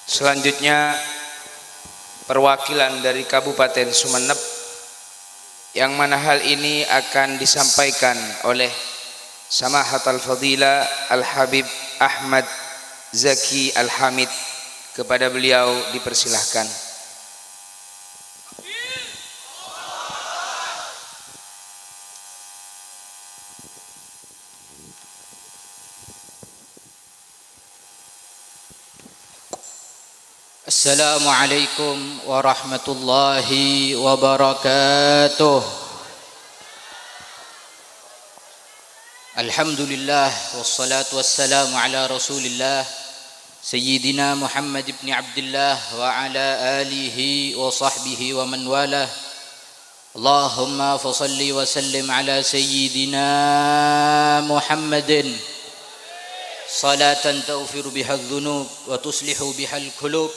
Selanjutnya perwakilan dari Kabupaten Sumeneb, yang mana hal ini akan disampaikan oleh Samahatul Fadila Al-Habib Ahmad Zaki Al-Hamid. Kepada beliau dipersilahkan. Assalamualaikum warahmatullahi wabarakatuh. Alhamdulillah wassalatu wassalamu ala Rasulillah Sayyidina Muhammad ibn Abdullah wa ala alihi wa sahbihi wa man walah. Allahumma fasalli wa sallim ala Sayyidina Muhammadin salatan taghfiru biha adh-dhunub wa tuslihu biha al-qulub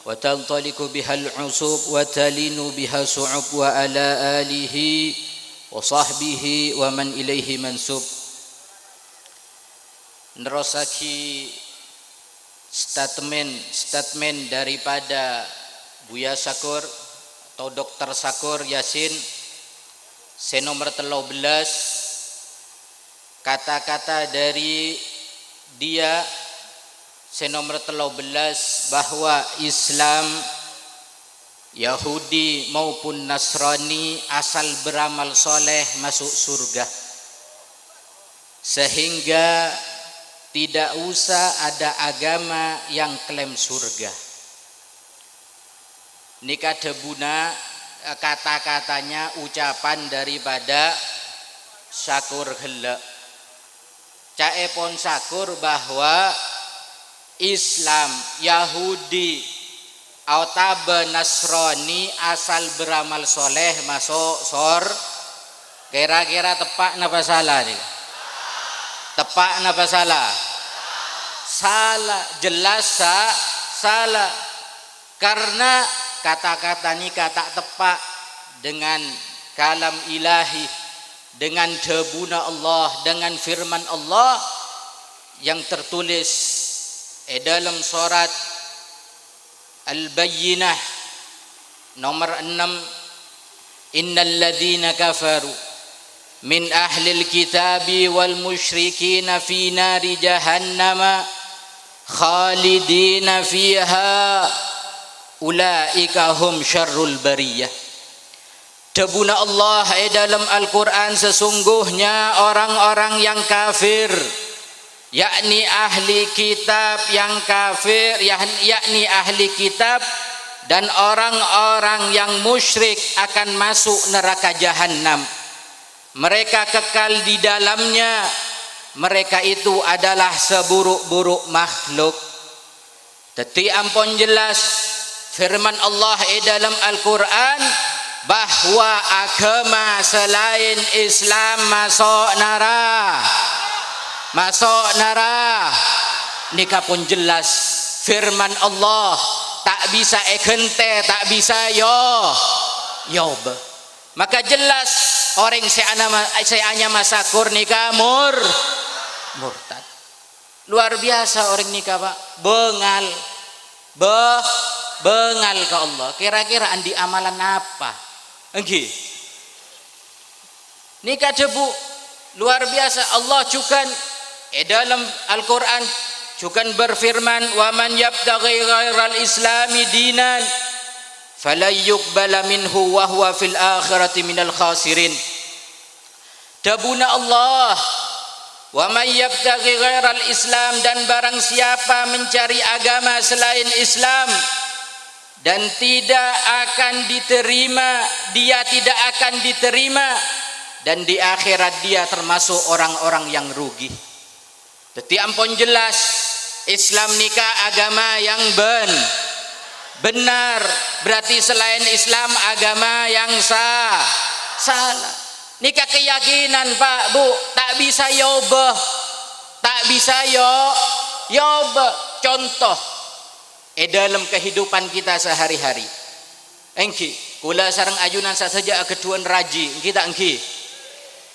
wa tantaliku bihal usub wa talinu biha su'ub wa ala alihi wa sahbihi wa man ilaihi mansub. Nerosaki statement daripada Buya Sakur atau Dr. Sakur Yasin senomor 13. Kata-kata dari dia senomor 13 bahwa Islam, Yahudi maupun Nasrani asal beramal soleh masuk surga, sehingga tidak usah ada agama yang klaim surga. Nikah debuna kata-katanya ucapan daripada Sakur Gela. Caepon Sakur bahwa Islam, Yahudi, atau Nasrani asal beramal soleh masuk surga. Kira-kira tepak napa salah nih? Tepak napa salah? Salah, jelas salah. Karena kata-kata ini kata tepak dengan kalam ilahi, dengan debuna Allah, dengan firman Allah yang tertulis dalam surat Al-Bayyinah nomor 6, innal ladzina kafaru min ahlil kitabi wal musyrikina fi nari jahannama khalidina fiha ulaika hum syarrul bariyah. Debuna Allah dalam Al-Quran, sesungguhnya orang-orang yang kafir, yakni ahli kitab yang kafir, yakni ahli kitab dan orang-orang yang musyrik akan masuk neraka jahanam. Mereka kekal di dalamnya. Mereka itu adalah seburuk-buruk makhluk. Tetapi ampun jelas firman Allah dalam Al-Quran bahwa agama selain Islam masuk neraka. Masuk neraka. Nikah pun jelas firman Allah, tak bisa gente, tak bisa yob. Maka jelas orang seanya Masakur nikah murtad. Luar biasa orang nikah Pak. Bengal ke Allah. Kira-kira andi amalan apa? Enggih. Nikah debu luar biasa. Allah juga dalam Al-Quran juga berfirman, wa man yabtaghi ghairal islami dinan falan yuqbala minhu wa huwa fil akhirati minal khasirin. Dabuna Allah, wa man yabtaghi ghairal islam, dan barang siapa mencari agama selain Islam dan tidak akan diterima, dia tidak akan diterima, dan di akhirat dia termasuk orang-orang yang rugi. Jadi ampun jelas Islam nikah agama yang benar. Berarti selain Islam agama yang salah. Nikah keyakinan Pak Bu, tak bisa yobah, tak bisa yobah. Contoh dalam kehidupan kita sehari-hari. Engki kula sareng ayunan saja keduan raji kita engki.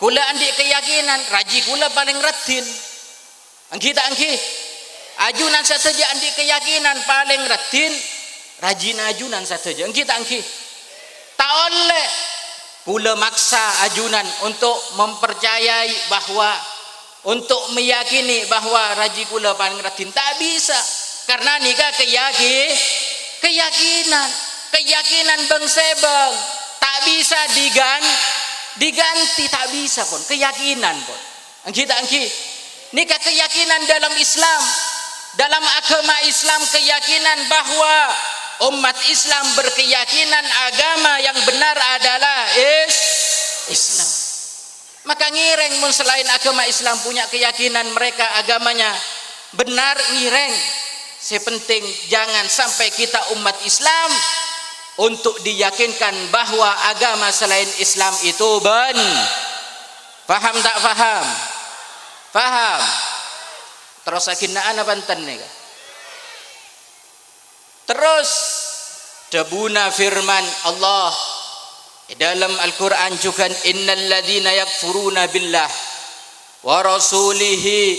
Kula andi keyakinan raji kula paling radin. Kita engki ajunan sateja andi keyakinan paling ratin rajin ajunan sateja kita angki tak oleh pula maksa ajunan untuk mempercayai bahwa untuk meyakini bahwa raji kula paling ratin tak bisa karena nikah keyakinan bengsebeng tak bisa diganti tak bisa pun keyakinan pun kita angki nikah keyakinan dalam Islam dalam agama Islam keyakinan bahwa umat Islam berkeyakinan agama yang benar adalah Islam. Maka ngireng mun selain agama Islam punya keyakinan mereka agamanya benar ngireng. Sepenting jangan sampai kita umat Islam untuk diyakinkan bahwa agama selain Islam itu paham tak paham? Paham. Terus akhirnya ana banten nih. Terus debuna firman Allah dalam Al-Quran juga innal ladzina yakfuruna billah wa rasulihi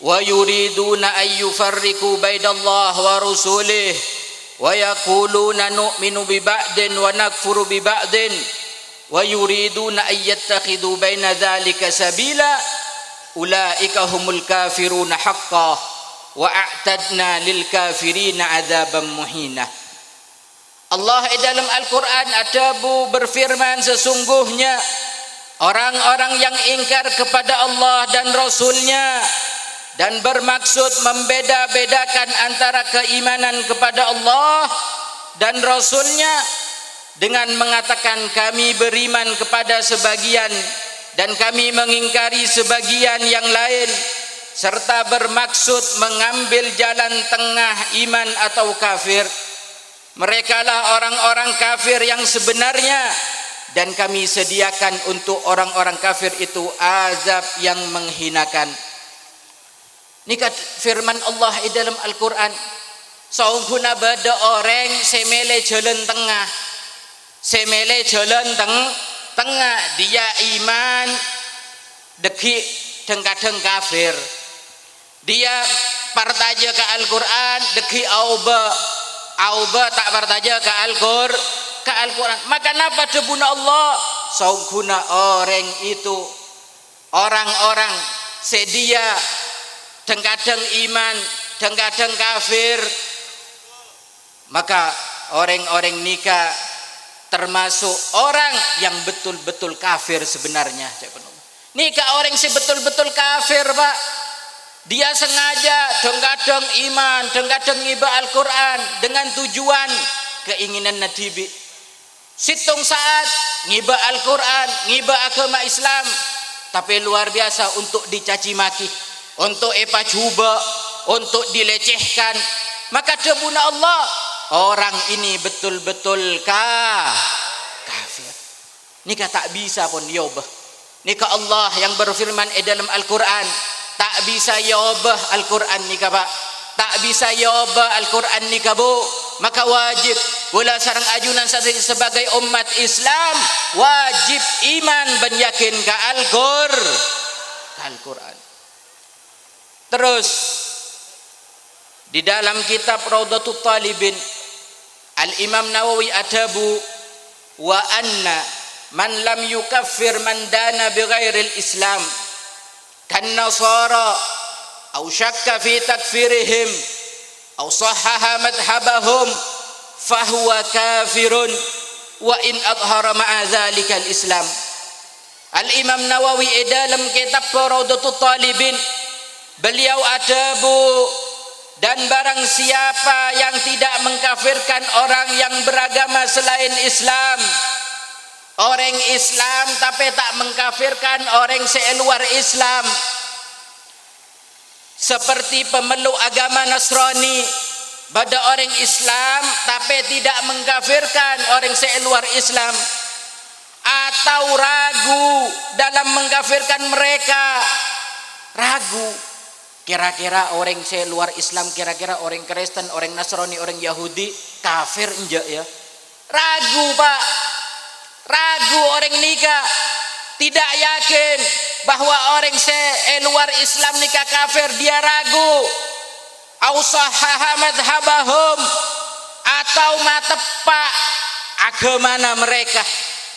wa yuriduna ay yufarriqu bainallah wa rusulih wa yaquluna nu'minu bi ba'din wa nakfuru bi ba'din wa yuriduna ay yattakhidhu baina dzalika sabila ulaika humul kafiruna haqqan wa a'tadna lil kafirina adzaban muhina. Allah dalam Al-Quran berfirman sesungguhnya orang-orang yang ingkar kepada Allah dan Rasulnya dan bermaksud membeda-bedakan antara keimanan kepada Allah dan Rasulnya dengan mengatakan kami beriman kepada sebagian dan kami mengingkari sebagian yang lain serta bermaksud mengambil jalan tengah iman atau kafir, merekalah orang-orang kafir yang sebenarnya dan kami sediakan untuk orang-orang kafir itu azab yang menghinakan. Ini firman Allah di dalam Al-Quran. Saungkuna bada orang semele jalan tengah, semele jalan tengah, dia iman deki kadang kafir. Dia partaja ke Al-Quran deki auba tak partaja ke Al-Quran. Maka napa debuna Allah saungkuna orang itu orang-orang sedia kadang iman kadang kafir, maka orang-orang nikah termasuk orang yang betul-betul kafir sebenarnya. Nikah orang si betul-betul kafir pak, dia sengaja kadang iman kadang ngiba Al-Quran dengan tujuan keinginan natibi. Situng saat ngiba Al-Quran ngiba agama Islam tapi luar biasa untuk dicaci maki, untuk coba, untuk dilecehkan. Maka debuna Allah orang ini betul-betul kafir. Nikah tak bisa pun yobah. Nikah Allah yang berfirman dalam Al-Quran tak bisa yobah Al-Quran nikah pak, tak bisa yobah Al-Quran nikah bu. Maka wajib wala sarang ajunan sebagai umat Islam wajib iman dan yakin ke Al-Quran. Terus di dalam kitab Raudatul Talibin Al-Imam Nawawi adabu wa anna man lam yukaffir man dana bighairil Islam kan nasara aw syakka fi takfirihim aw sahaha madhhabahum fahuwa kafirun wa in adhara ma'a dzalika al-Islam. Al-Imam Nawawi dalam kitab Raudatul Talibin beliau adabu dan barang siapa yang tidak mengkafirkan orang yang beragama selain Islam, orang Islam tapi tak mengkafirkan orang seluar Islam, seperti pemeluk agama Nasrani pada orang Islam tapi tidak mengkafirkan orang seluar Islam, atau ragu dalam mengkafirkan mereka, ragu kira-kira orang seluar Islam, kira-kira orang Kristen, orang Nasrani, orang Yahudi kafir enggak ya, ragu pak, ragu orang nikah tidak yakin bahwa orang luar Islam nikah kafir, dia ragu. au sahaha madhhabahum, atau matepak agamana mereka,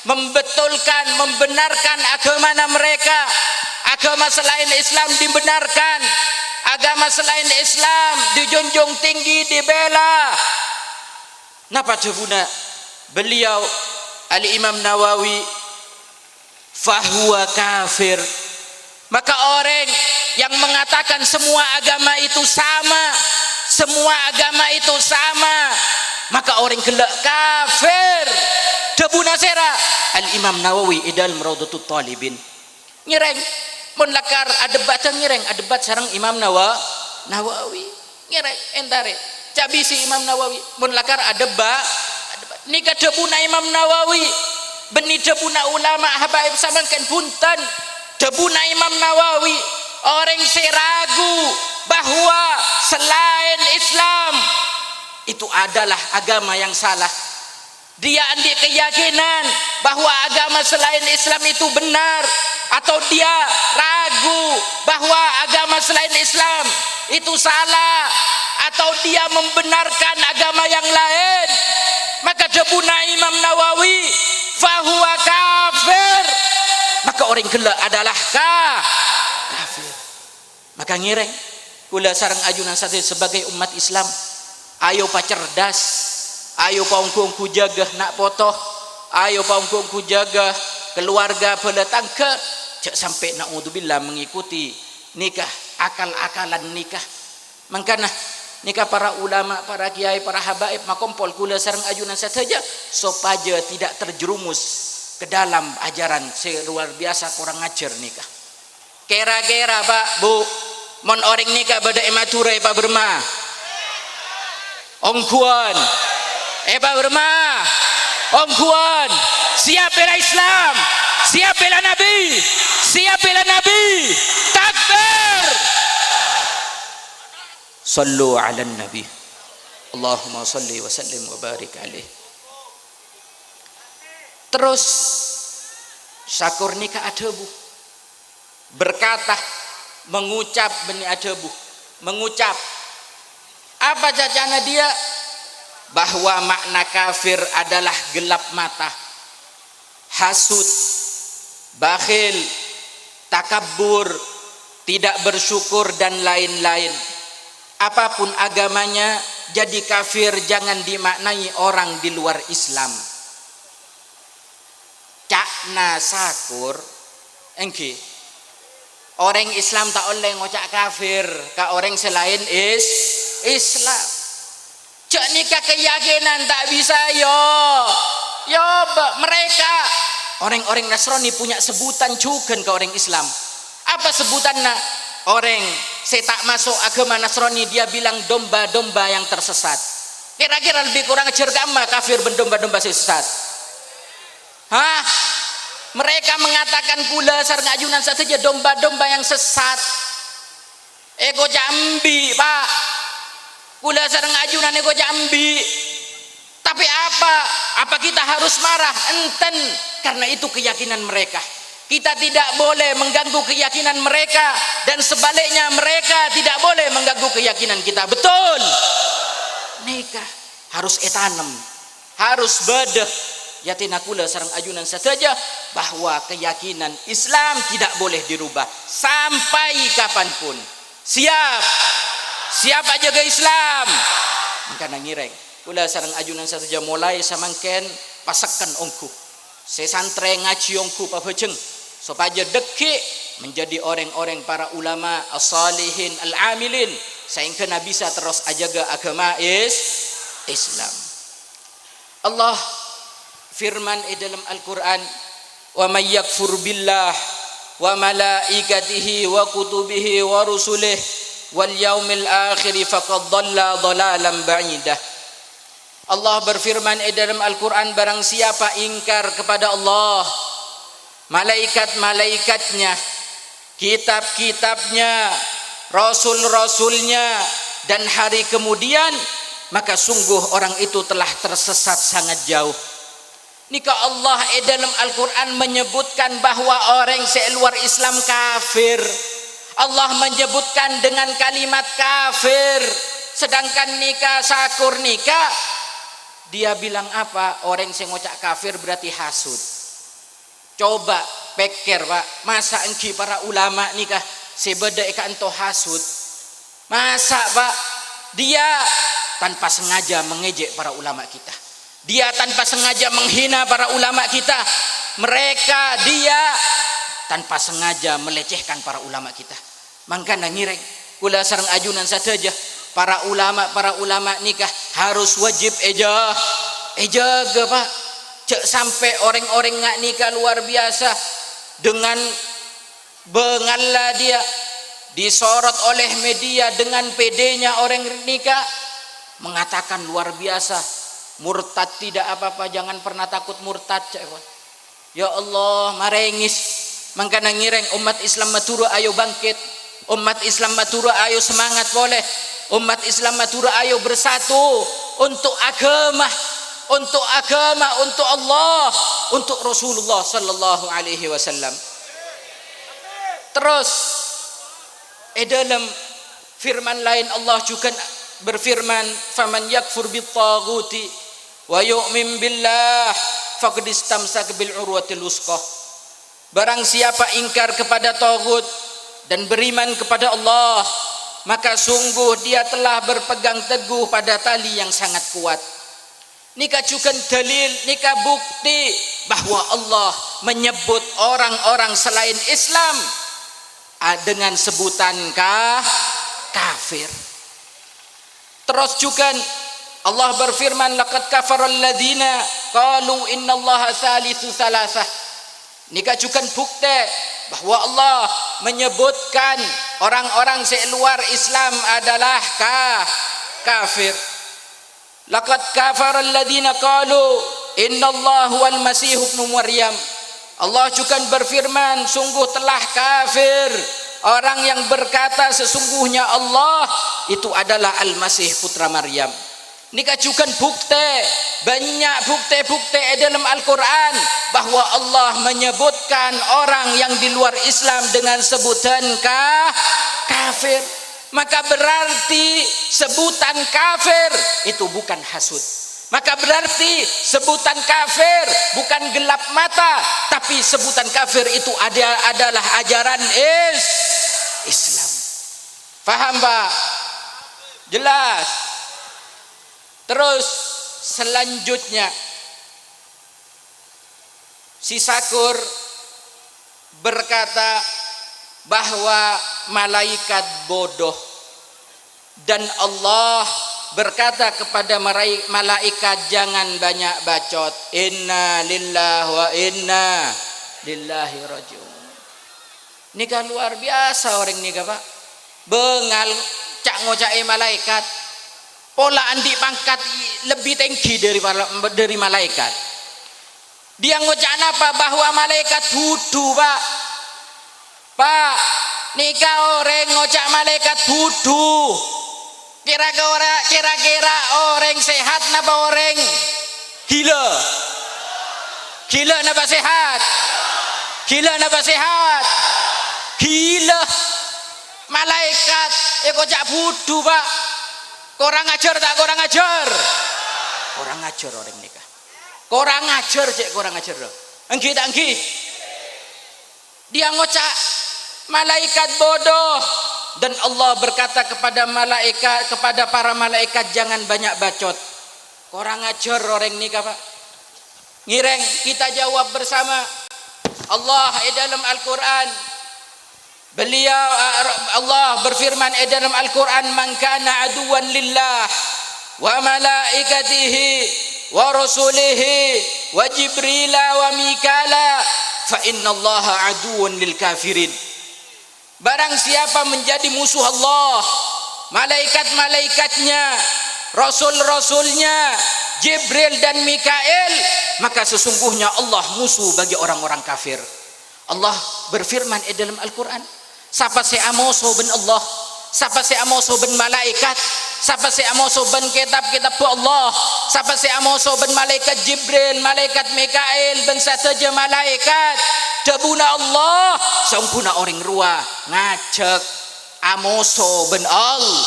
membetulkan, membenarkan agamana mereka. Agama selain Islam dibenarkan, agama selain Islam dijunjung tinggi, dibela. Napa jabuna beliau Al-Imam Nawawi, fahuwa kafir. Maka orang yang mengatakan semua agama itu sama, semua agama itu sama, maka orang gelak kafir. Jabuna sera Al-Imam Nawawi dalam Raudhatut Talibin nyereng mun lakar adebat nyereng adebat sareng Imam Nawawi nyereng entare cabisi Imam Nawawi mun lakar adebat nika debuna Imam Nawawi beni debuna ulama habaib samankan punten debuna Imam Nawawi orang seragu bahwa selain Islam itu adalah agama yang salah. Dia ambil keyakinan bahwa agama selain Islam itu benar, atau dia ragu bahwa agama selain Islam itu salah, atau dia membenarkan agama yang lain, maka jabuna Imam Nawawi fahuwa kafir. Maka orang gelak adalah kafir. Maka ngireng kula sareng ajunan satu sebagai umat Islam, ayo pacerdas, ayo paungku jaga nak potoh, ayo paungku jaga keluarga beletangke, cak sampai naudzubillah mengikuti nikah akal-akalan nikah. Mangkana nikah para ulama, para kiai, para habaib makompol kula sareng ajunan saja supaya tidak terjerumus ke dalam ajaran luar biasa kurang ajar nikah. Kira-kira Pak Bu, mon orang nikah bada emature Pak Berma ongkuan Pak Berma ongkuan siap bela Islam, siap bela Nabi, siap bela Nabi, takbir, sallu ala Nabi, Allahumma salli wa sallim wa barik alaih. Terus syakur nikah adebu berkata, mengucap beni adebu, mengucap apa jajana dia, bahwa makna kafir adalah gelap mata, hasud, bakhil, takabur, tidak bersyukur dan lain-lain. Apapun agamanya jadi kafir jangan dimaknai orang di luar Islam. Cakna sakur engki orang Islam tak oleh ngocak kafir ka orang selain Islam. Cak nikah keyakinan tak bisa yo mereka orang-orang Nasrani punya sebutan juga ke orang Islam. Apa sebutannya? Orang saya tak masuk agama Nasrani dia bilang domba-domba yang tersesat. Kira-kira lebih kurang ajar agama kafir berdomba-domba sesat. Hah? Mereka mengatakan pula sareng ajunan saja domba-domba yang sesat. Ego Jambi Pak, kula sareng ajunan ego Jambi. Tapi apa kita harus marah? Enten, karena itu keyakinan mereka. Kita tidak boleh mengganggu keyakinan mereka, dan sebaliknya mereka tidak boleh mengganggu keyakinan kita. Betul? Nikah harus etanem, harus bedeh. Yatina kula sareng ajunan saja bahwa keyakinan Islam tidak boleh dirubah sampai kapanpun. Siap aja ke Islam. Maka ngireng kula sareng ajunan saja mulai samangken pasakan ongku sesantre ngaji ongku pabejeng supaya dekik menjadi orang-orang para ulama as-salihin al-amilin sehingga bisa terus ajaga agama Islam. Allah firman dalam Al-Quran, wa may yakfur billah wa malaikatihi wa kutubihi wa rusulih wal yaumil akhir faqad dhalla dhalalan ba'idah. Allah berfirman dalam Al-Quran, barang siapa ingkar kepada Allah, malaikat-malaikatnya, kitab-kitabnya, rasul-rasulnya, dan hari kemudian, maka sungguh orang itu telah tersesat sangat jauh. Nika Allah dalam Al-Quran menyebutkan bahwa orang seluar Islam kafir. Allah menyebutkan dengan kalimat kafir. sedangkan nikah sakur nikah dia bilang apa? Orang yang ngocak kafir berarti hasud. Coba pikir Pak, masa engki para ulama nikah sebeda eka ento hasud? Masa Pak? Dia tanpa sengaja mengejek para ulama kita. Dia tanpa sengaja menghina para ulama kita. Dia tanpa sengaja melecehkan para ulama kita. Mangkana ngireng kula sareng ajunan saja para ulama nikah harus wajib ejaga Pak. Cek sampai orang-orang ngak nikah luar biasa dengan bengalla dia disorot oleh media dengan pedenya orang nikah mengatakan luar biasa murtad tidak apa-apa, jangan pernah takut murtad. Ya Allah marengis. Mangkana ngireng umat Islam matura ayo bangkit, umat Islam matura ayo semangat boleh, umat Islam matura ayo bersatu untuk agama, untuk Allah, untuk Rasulullah sallallahu alaihi wasallam. Terus dalam firman lain Allah juga berfirman, "Faman yakfur bit-taghuti wa yu'min billah faqad istamsaka bil urwatil wuthqa." Barang siapa ingkar kepada taghut dan beriman kepada Allah, maka sungguh dia telah berpegang teguh pada tali yang sangat kuat. Nikah juga dalil, nikah bukti bahwa Allah menyebut orang-orang selain Islam dengan sebutan kafir. Terus juga Allah berfirman, laqad kafara alladziina qalu innallaha tsalitsu tsalatsah. Nikah juga bukti bahwa Allah menyebutkan orang-orang seluar Islam adalah kafir. Laqad kafara alladziina qalu innallaha huwal masih ibnu Maryam. Allah juga berfirman, sungguh telah kafir orang yang berkata sesungguhnya Allah itu adalah Al-Masih putra Maryam. Nikah juga bukti, banyak bukti-bukti dalam Al-Quran bahwa Allah menyebutkan orang yang di luar Islam dengan sebutan kafir. Maka berarti sebutan kafir itu bukan hasud. Maka berarti sebutan kafir bukan gelap mata, tapi sebutan kafir itu adalah ajaran Islam. Faham Pak? Jelas. Terus selanjutnya si Sakur berkata bahwa malaikat bodoh dan Allah berkata kepada malaikat jangan banyak bacot. Inna lillahi wa inna lillahi rajiun. Nikah luar biasa orang nikah Pak. Bengal cak ngocai malaikat. Pola andi pangkat lebih tinggi dari malaikat. Dia ngocak apa? Bahwa malaikat budu Pak. Pak, nikah orang ngocak malaikat budu. Kira-kira orang sehat napa orang gila? Gila napa sehat? Gila napa sehat? Gila. Malaikat kocak budu Pak. Korang ajar tak korang ajar? Korang ajar orang nikah. Korang ajar cek korang ajar. Engki tak engki? Dia ngocak malaikat bodoh. Dan Allah berkata kepada para malaikat jangan banyak bacot. Korang ajar orang nikah Pak. Ngireng kita jawab bersama. Allah dalam Al-Quran Allah berfirman dalam Al-Quran, man kana aduwan lillah wa malaikatihi wa rasulihi wa jibrila wa mikala fa innallaha aduwan lil kafirin. Barang siapa menjadi musuh Allah, malaikat-malaikatnya, rasul-rasulnya, Jibril dan Mikail, maka sesungguhnya Allah musuh bagi orang-orang kafir. Allah berfirman dalam Al-Quran, siapa seamoso ben Allah, siapa seamoso ben malaikat, siapa seamoso ben kitab-kitab Allah, siapa seamoso ben malaikat Jibril, malaikat Mikail, ben sateja malaikat debuna Allah, sampuna orang rua ngajak amoso ben Allah.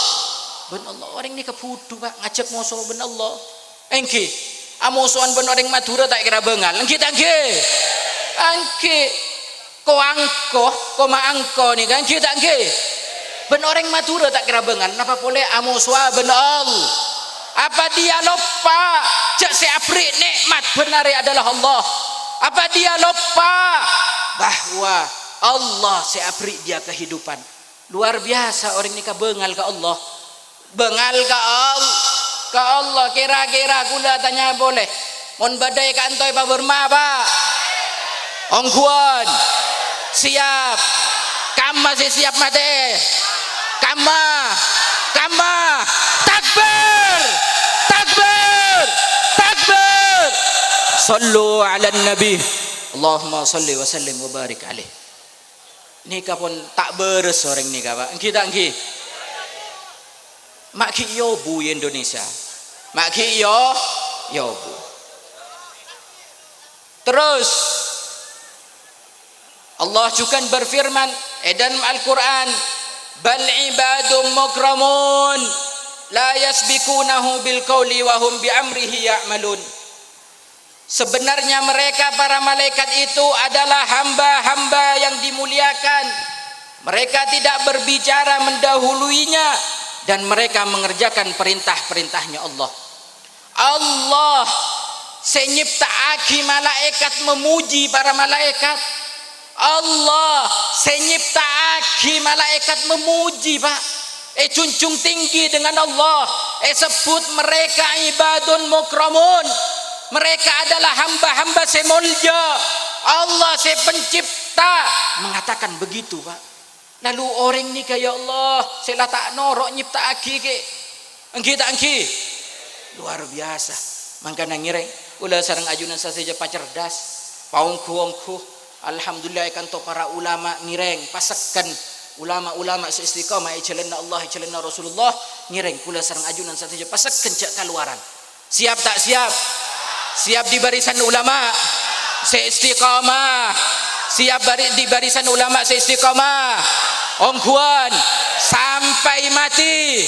ben Allah orang ni keputu pak ngajak moso ben Allah engke amosoan ben orang Madura tak kira bengal engke tak engke ko angko ko maangko ni kan engke tak engke ben orang Madura tak kira bengal napa boleh amoswa ben Allah apa dia lupa cak si abri nikmat benar adalah Allah apa dia lupa bahwa Allah si abri dia kehidupan luar biasa orang ni bengal ke Allah bengal ke Allah kira-kira kula tanya boleh mon badai ka antoy pa Burma ba ongkuan siap kama si siap mate kama takbir sallu ala nabi Allahumma salli wa sallim wa barik alaih nikah pun tak beres orang nikah pak kita engki mak ki yobu Indonesia mak ki yobu terus Allah juga berfirman dalam Al-Quran bal ibadum mukramun la yasbikunahu bil qawli wa hum bi amrihi ya'malun sebenarnya mereka para malaikat itu adalah hamba-hamba yang dimuliakan mereka tidak berbicara mendahuluinya dan mereka mengerjakan perintah-perintahnya Allah senyiptaaki malaikat memuji para malaikat Allah senyiptaaki malaikat memuji pak junjung tinggi dengan Allah sebut mereka ibadun mukramun mereka adalah hamba-hamba semulja Allah pencipta mengatakan begitu pak lalu orang ni kaya Allah saya tak norok nyiptaaki ke engki luar biasa mangkana ngireng ulah sareng ajunan saja pacerdas paungku alhamdulillah kan to para ulama ngireng pasekan ulama-ulama seistiqamah jalanna Allah jalanna Rasulullah ngireng kula sareng ajunan saja pasekan cak keluaran siap tak siap di barisan ulama seistiqamah siap di barisan ulama seistiqamah ongkuan sampai mati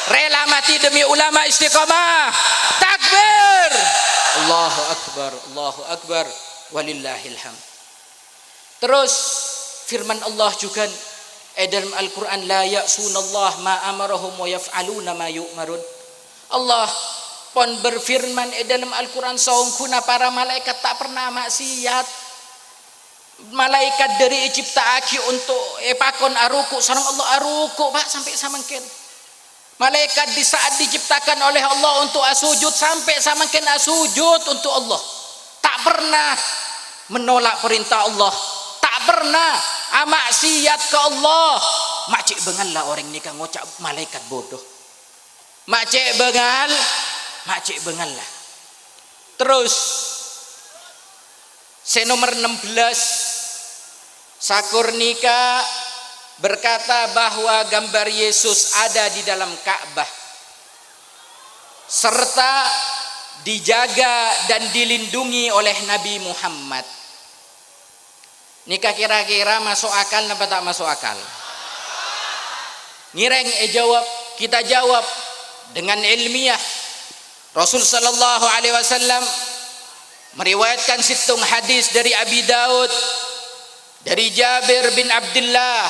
rela mati demi ulama istiqamah takbir Allahu akbar walillahil hamd terus firman Allah juga dalam Al-Quran la ya'sunallah ma amarahum wa yaf'aluna ma yu'marun Allah pun berfirman dalam Al-Quran saungkuna para malaikat tak pernah maksiat malaikat dari ciptaaki untuk pakon aruku sareng Allah aruku pak sampai samangken malaikat di saat diciptakan oleh Allah untuk asujud sampai samangken asujud untuk Allah tak pernah menolak perintah Allah tak pernah maksiat ke Allah makcik bengal lah orang ni kan ngocak malaikat bodoh makcik bengal lah terus nomor 16 Sakurnika berkata bahwa gambar Yesus ada di dalam Ka'bah serta dijaga dan dilindungi oleh Nabi Muhammad. Nikah kira-kira masuk akal apa tak masuk akal? Ngireng jawab, kita jawab dengan ilmiah. Rasul sallallahu alaihi wasallam meriwayatkan situng hadis dari Abi Daud dari Jabir bin Abdullah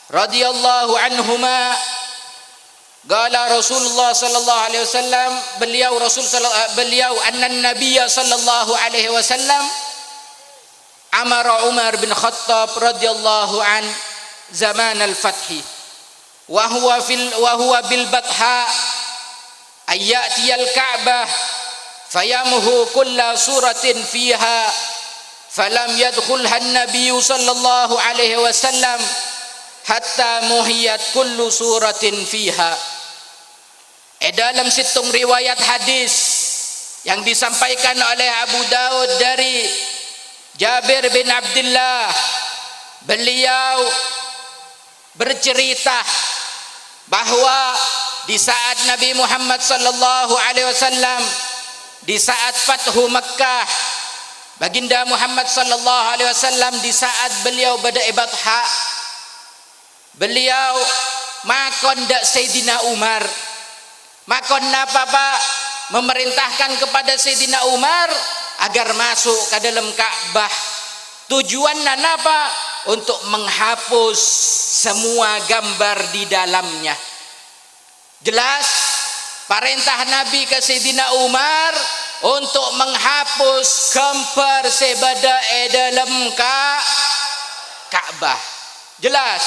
radhiyallahu anhuma qala Rasulullah sallallahu alaihi wasallam beliau anna nabiyya sallallahu alaihi wasallam amara Umar bin Khattab radhiyallahu an zaman al-fath wa huwa bil batha ayatiyal Ka'bah fayamuhu kulla suratin fiha falam yadkhulha an-nabiy sallallahu alaihi wasallam hatta muhiyat kullu suratin fiha. Dalam situng riwayat hadis yang disampaikan oleh Abu Daud dari Jabir bin Abdullah, beliau bercerita bahwa di saat Nabi Muhammad sallallahu alaihi wasallam di saat Fathu Makkah, baginda Muhammad sallallahu alaihi wasallam di saat beliau beribadah, beliau makon dak Sayyidina Umar. Makon napa Pak? Memerintahkan kepada Sayyidina Umar agar masuk ke dalam Ka'bah. Tujuannya napa? Untuk menghapus semua gambar di dalamnya. Jelas perintah Nabi ke Sayyidina Umar untuk menghapus gambar sebada dalam Ka'bah. Jelas.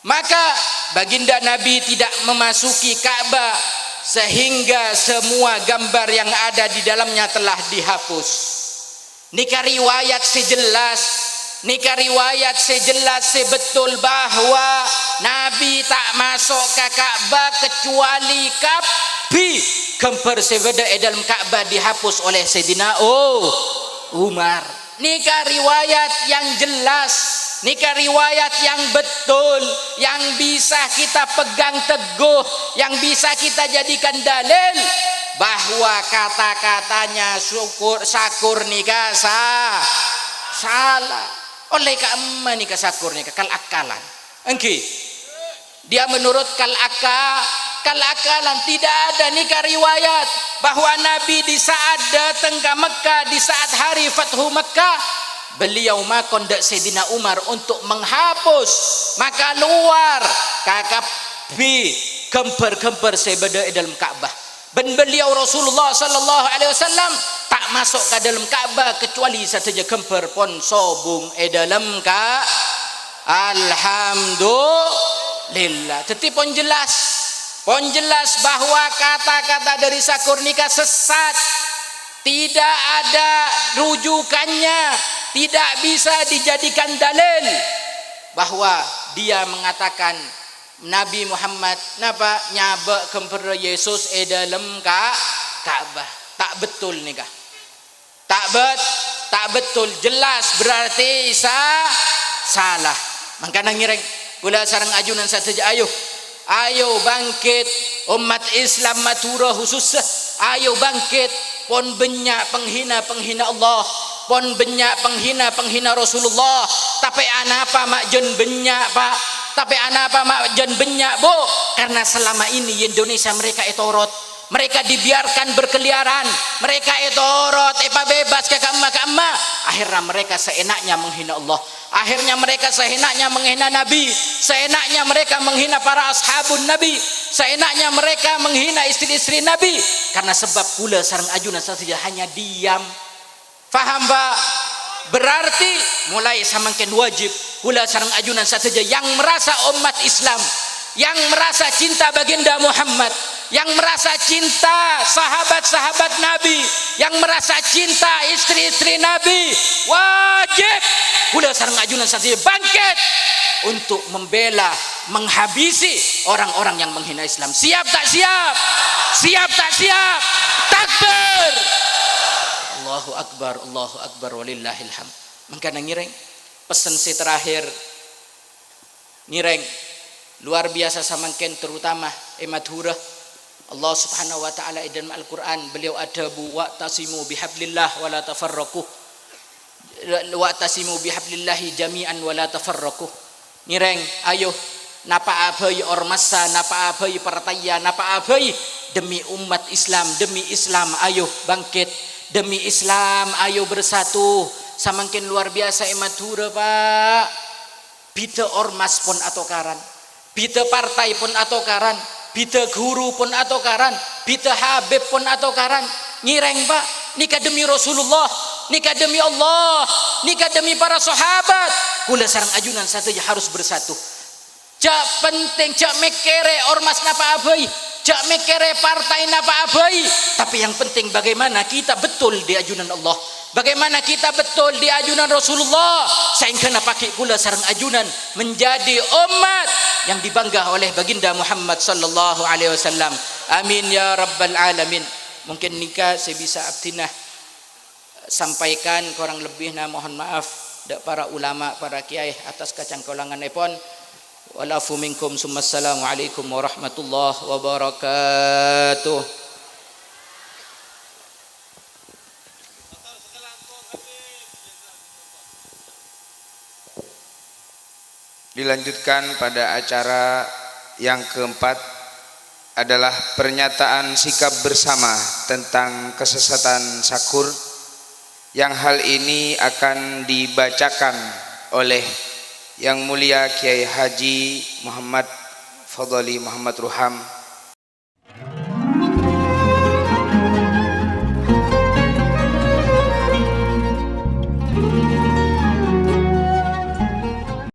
Maka baginda Nabi tidak memasuki Ka'bah sehingga semua gambar yang ada di dalamnya telah dihapus. Nika riwayat sejelas, nika riwayat sejelas sebetul bahwa Nabi tak masuk ke Ka'bah kecuali gambar sebeda dalam Ka'bah dihapus oleh Sayyidina Umar. Nika riwayat yang jelas, nika riwayat yang betul, yang bisa kita pegang teguh, yang bisa kita jadikan dalil bahwa kata-katanya sakur nikah salah. Oleh kamma nikah sakur nikah kal akalan. Engki. Dia menurut kalakalan tidak ada nikah riwayat bahwa Nabi di saat datang ke Mekah, di saat hari Fathu Mekah, beliau makon dak Sayyidina Umar untuk menghapus maka luar kakabi gambar-gambar sebeda dalam Ka'bah. Dan beliau Rasulullah sallallahu alaihi wasallam tak masuk ke dalam Ka'bah kecuali saja gambar pon sobung dalam alhamdulillah. Tetapi pon jelas bahwa kata-kata dari sakur nikah sesat, tidak ada rujukannya, tidak bisa dijadikan dalil bahwa dia mengatakan Nabi Muhammad napa nyaba kempera Yesus dalam Ka'bah. Tak betul nikah. Tak betul, jelas berarti salah. Mangkana ngireng kula sareng ajunan sateja ayo bangkit umat Islam Madura khususnya, ayo bangkit pon benyak penghina Allah, pon benyak penghina Rasulullah. Tapi anapa mak jen benyak Pak? Tapi anapa mak jen benyak Bu? Karena selama ini Indonesia mereka etorot, mereka dibiarkan berkeliaran, mereka etorot bebas ke kamma. Akhirnya mereka seenaknya menghina Allah, akhirnya mereka seenaknya menghina Nabi, seenaknya mereka menghina para ashabun Nabi, seenaknya mereka menghina istri-istri Nabi. Karena sebab kula sareng ajunan saja hanya diam. Faham Pak? Berarti mulai samangken wajib kula sareng ajunan saja yang merasa umat Islam, yang merasa cinta baginda Muhammad, yang merasa cinta sahabat-sahabat Nabi, yang merasa cinta istri-istri Nabi, wajib kula sareng ajunan saja bangkit untuk membela, menghabisi orang-orang yang menghina Islam. Siap tak siap? Siap tak siap? Takbir! Allahu Akbar walillahil hamd. Mangkana ngireng pesan saya terakhir ngireng luar biasa samangken terutama madhurah Allah Subhanahu wa taala dalam Al-Qur'an beliau adabu wa tasimu bihablillah wa la tafarraqu wa tasimu bihablillahi jami'an wa la tafarraqu. Ngireng ayo napa abai ormasa, napa abai partaya, napa abai demi umat Islam, demi Islam ayo bangkit, demi Islam ayo bersatu. Samangkin luar biasa madhura Pak. Bida ormas pun atau karan, bida partai pun atau karan, bida guru pun atau karan, bida habib pun atau karan. Ngireng Pak, nikah demi Rasulullah, nikah demi Allah, nikah demi para sahabat. Kula sareng ajunan saja harus bersatu. Cak penting, cak mekere ormas napa abai, cak mekere partai napa abai. Tapi yang penting bagaimana kita betul di ajunan Allah, bagaimana kita betul di ajunan Rasulullah. Sehingga pakai kula sareng ajunan menjadi umat yang dibangga oleh baginda Muhammad sallallahu alaihi wasallam. Amin ya rabbal alamin. Mungkin nikah saya bisa abdinah sampaikan kurang lebihnya mohon maaf dak para ulama, para kiai atas kacang kolangan epon. Walafu minkum summassalamu alaikum warahmatullahi wabarakatuh. dilanjutkan pada acara yang keempat adalah pernyataan sikap bersama tentang kesesatan sakur, yang hal ini akan dibacakan oleh Yang Mulia Kiai Haji Muhammad Fadli Muhammad Ruham